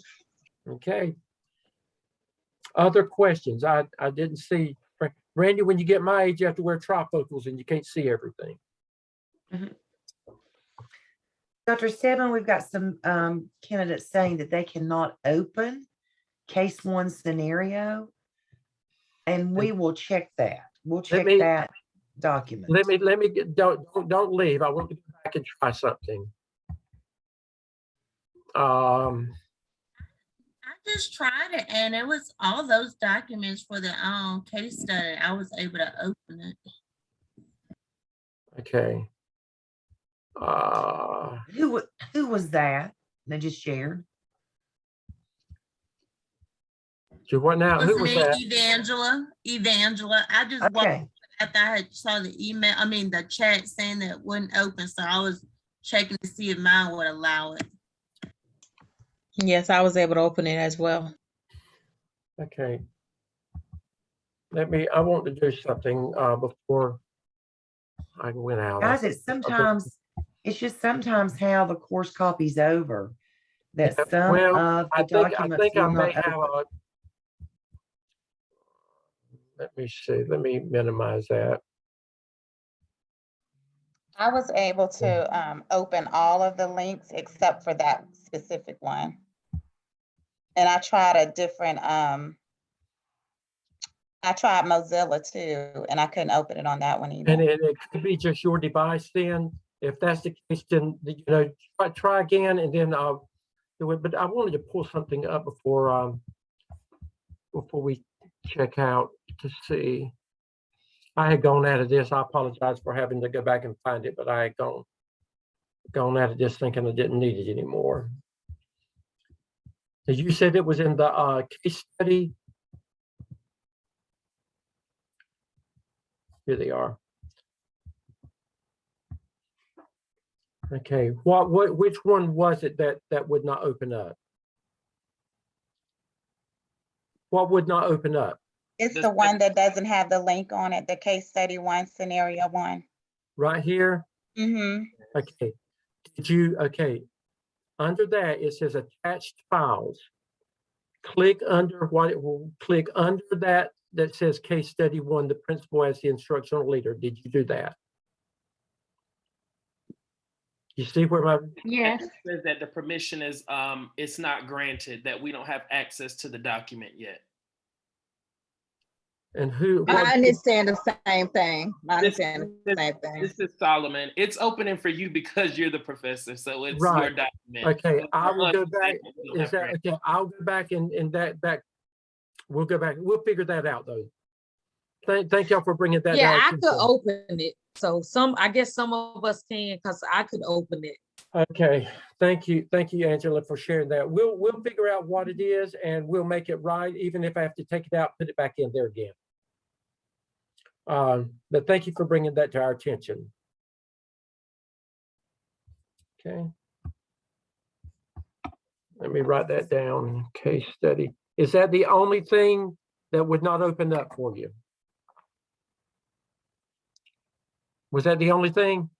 Okay. Other questions? I didn't see. Randy, when you get my age, you have to wear trifocals and you can't see everything. Dr. Stedman, we've got some candidates saying that they cannot open case 1 scenario, and we will check that. We'll check that document. Let me get, don't leave. I want to go back and try something. I just tried it, and it was all those documents for the case study. I was able to open it. Okay. Who was that? They just shared. So what now? Who was me, that? Evangela. I just walked Okay. after I had saw the email. I mean the chat saying that it wouldn't open, so I was checking to see if mine would allow it. Yes, I was able to open it as well. Okay. I want to do something before I went out. Guys, it's just sometimes how the course copy's over, that some of the documents will not open. Let me see. Let me minimize that. I was able to open all of the links except for that specific one. And I tried a different, I tried Mozilla too, and I couldn't open it on that one either. And it could be just your device then. If that's the case, then try again, and then I'll do it. But I wanted to pull something up before we check out to see. I had gone out of this. I apologize for having to go back and find it, but I had gone out of this thinking I didn't need it anymore. You said it was in the case study. Here they are. Okay, which one was it that would not open up? What would not open up? It's the one that doesn't have the link on it, the case study 1, scenario 1. Right here? Mm-hmm. Okay. Okay. Under that, it says attached files. Click under click under that says case study 1, the principal as the instructional leader. Did you do that? You see where my It says that the permission is it's not granted, that we don't have access to the document yet. And who? I understand the same thing. I understand the same thing. This is Solomon. It's opening for you because you're the professor, so it's right. your document. Okay, so I will go back. Is that okay? I'll go back and that back. We'll go back. We'll figure that out though. Thank y'all for bringing that. Yeah, I could open it. So I guess some of us can, because I could open it. Okay, thank you, Angela, for sharing that. We'll figure out what it is and we'll make it right, even if I have to take it out, put it back in there again. But thank you for bringing that to our attention. Okay. Let me write that down. Case study. Is that the only thing that would not open up for you? Was that the only thing?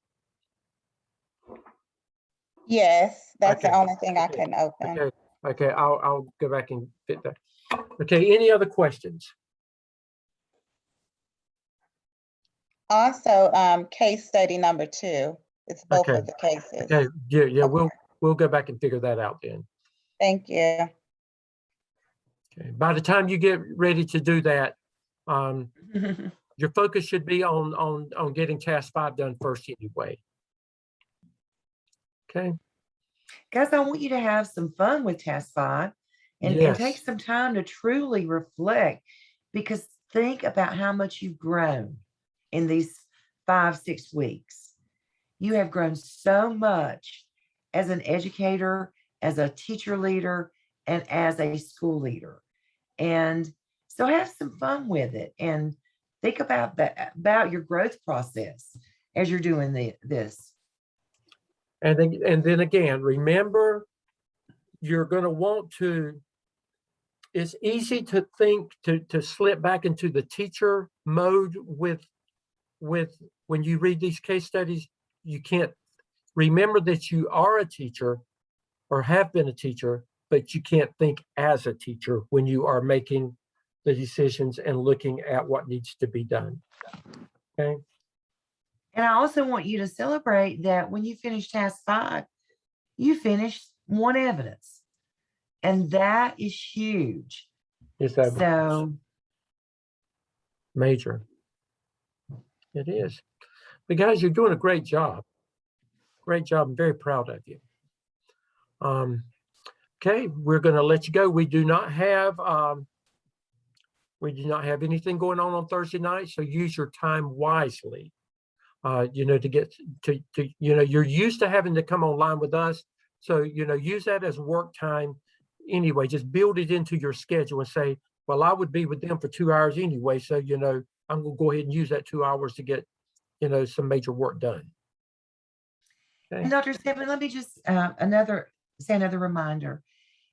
Yes, that's the Okay. only thing I Okay. can open. Okay. Okay. I'll go back and fit that. Okay. Any other questions? Also, case study number 2. It's both Okay. of the cases. Okay. Yeah. Yeah. Okay. We'll go back and figure that out then. Thank you. Okay. By the time you get ready to do that, your focus should be on getting task 5 done first anyway. Okay. Guys, I want you to have some fun with task 5 and Yes. take some time to truly reflect, because think about how much you've grown in these 5-6 weeks. You have grown so much as an educator, as a teacher leader, and as a school leader. And so have some fun with it and think about that, about your growth process as you're doing this. And then again, remember, you're going to want to, it's easy to think to slip back into the teacher mode with when you read these case studies. You can't remember that you are a teacher or have been a teacher, but you can't think as a teacher when you are making the decisions and looking at what needs to be done. Okay. And I also want you to celebrate that when you finish task 5, you finished 1 evidence. And that is huge. Is that So major? It is. But guys, you're doing a great job. Great job. I'm very proud of you. Okay, we're going to let you go. We do not have anything going on Thursday night, so use your time wisely. To get to you're used to having to come online with us, so use that as work time anyway. Just build it into your schedule and say, well, I would be with them for 2 hours anyway, so I'm going to go ahead and use that 2 hours to get some major work done. Okay. And Dr. Stedman, let me just another reminder.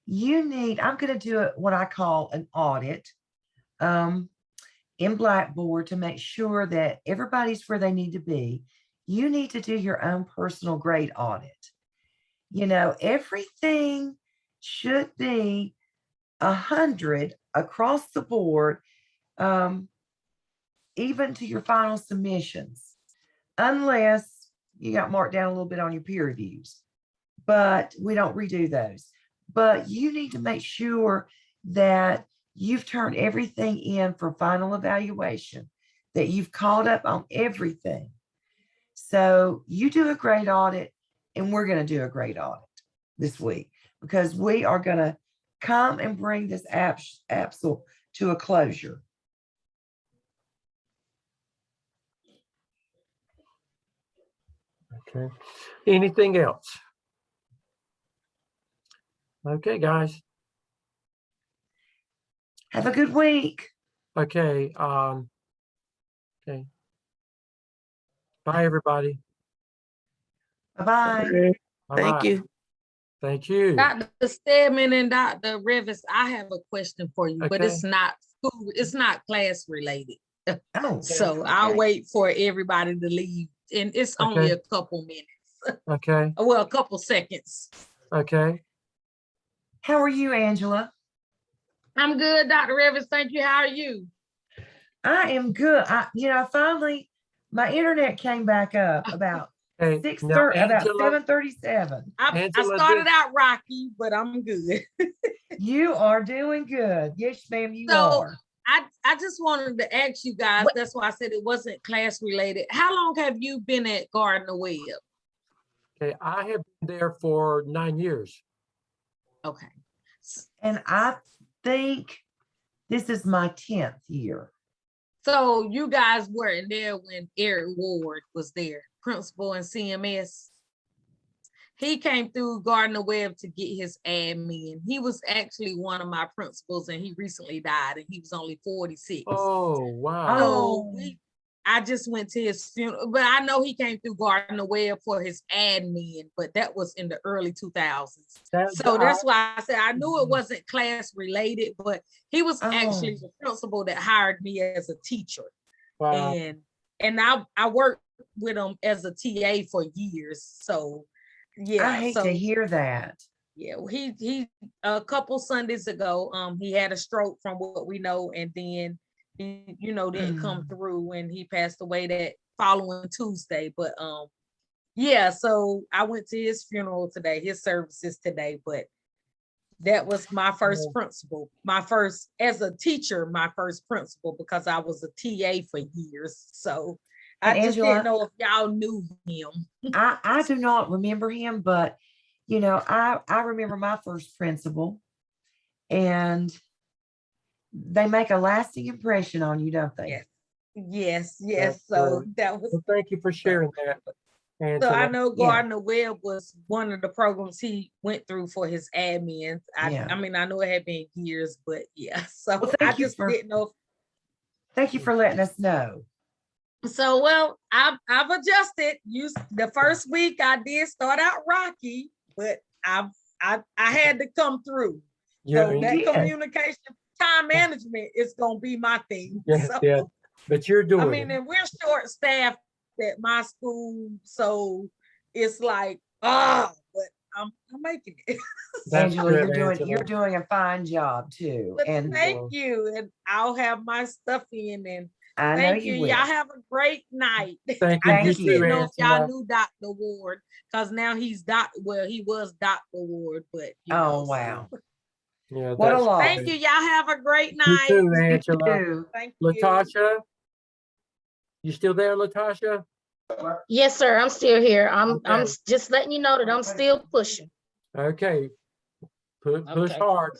I'm going to do what I call an audit in Blackboard to make sure that everybody's where they need to be. You need to do your own personal grade audit. Everything should be 100 across the board, even to your final submissions, unless you got marked down a little bit on your peer reviews, but we don't redo those. But you need to make sure that you've turned everything in for final evaluation, that you've caught up on everything. So you do a great audit, and we're going to do a great audit this week, because we are going to come and bring this AAPSL to a closure. Okay. Anything else? Okay, guys. Have a good week. Okay. Okay. Bye, everybody. Bye-bye. Thank you. Thank you. Dr. Stedman and Dr. Rivers, I have a question for you, but Okay. it's not school, it's not class related. Oh, So I'll wait for everybody to leave, and it's only a couple minutes. Okay. Well, a couple seconds. Okay. How are you, Angela? I'm good, Dr. Rivers. Thank you. How are you? I am good. Finally, my internet came back up about Hey, 6:30, about Angela, 7:37. I Angela started did- out rocky, but I'm good. You are doing good. Yes, ma'am, you So, are. I just wanted to ask you guys, that's why I said it wasn't class related. How long have you been at Gardner Webb? Okay, I have been there for 9 years. Okay. And I think this is my 10th year. So you guys weren't there when Eric Ward was there, principal in CMS. He came through Gardner Webb to get his admin. He was actually one of my principals, and he recently died, and he was only 46. Oh, wow. So I just went to his funeral, but I know he came through Gardner Webb for his admin, but that was in the early 2000s. So that's why I said I knew it wasn't class related, but he was actually the principal that hired me as a teacher. Wow. And I worked with him as a TA for years. So yeah. I hate to hear that. Yeah, he a couple Sundays ago, he had a stroke from what we know, and then he, didn't come through, and he passed away that following Tuesday. But yeah, so I went to his funeral today, his services today, but that was my first principal, as a teacher, my first principal, because I was a TA for years. So And I just Angela, didn't know if y'all knew him. I do not remember him, but I remember my first principal, and they make a lasting impression on you, don't they? Yes. That's So great. that was. Well, thank you for sharing that. So I Angela. know Gardner Webb was one of the programs he went through for his admins. I mean, I know it had been years, but yeah. So Well, I just didn't know. Thank you for letting us know. So well, I've adjusted. The first week I did start out rocky, but I had to come through. Yeah, So you that did. communication, time management is gonna be my thing. Yes, So, yeah. But you're doing I mean, it. and we're short staffed at my school, so it's like, but I'm making it. That's Angela, good, you're Angela. doing a fine job too. But And thank you, and I'll have my stuff in. And I know thank you you. will. Y'all have a great night. Thank you. I Thank just you. didn't know if y'all Angela. knew Dr. Ward, because now he's he was Dr. Ward, but Oh, wow. Yeah, What a that's loss. thank you. Y'all have a great You night. too, Angela. too. Thank you. Latasha, you still there, Latasha? Yes, sir. I'm still here. I'm Okay. just letting you know that I'm still pushing. Okay. Push Okay. hard.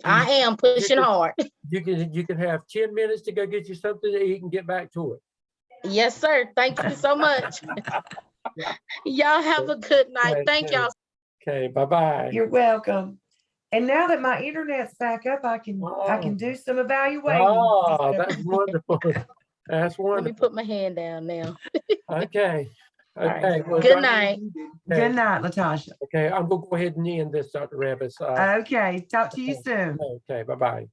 I am pushing hard. You can have 10 minutes to go get you something to eat and get back to it. Yes, sir. Thank you so much. Y'all have a good night. Thank y'all. Okay, bye-bye. You're welcome. And now that my internet's back up, I can do some evaluating. Oh, that's wonderful. That's Let me wonderful. put my hand down now. Okay. right. Okay. well, Good night. Okay. Good night, Latasha. Okay, I'm gonna go ahead and end this, Dr. Revis. Okay, talk to you soon. Okay, bye-bye.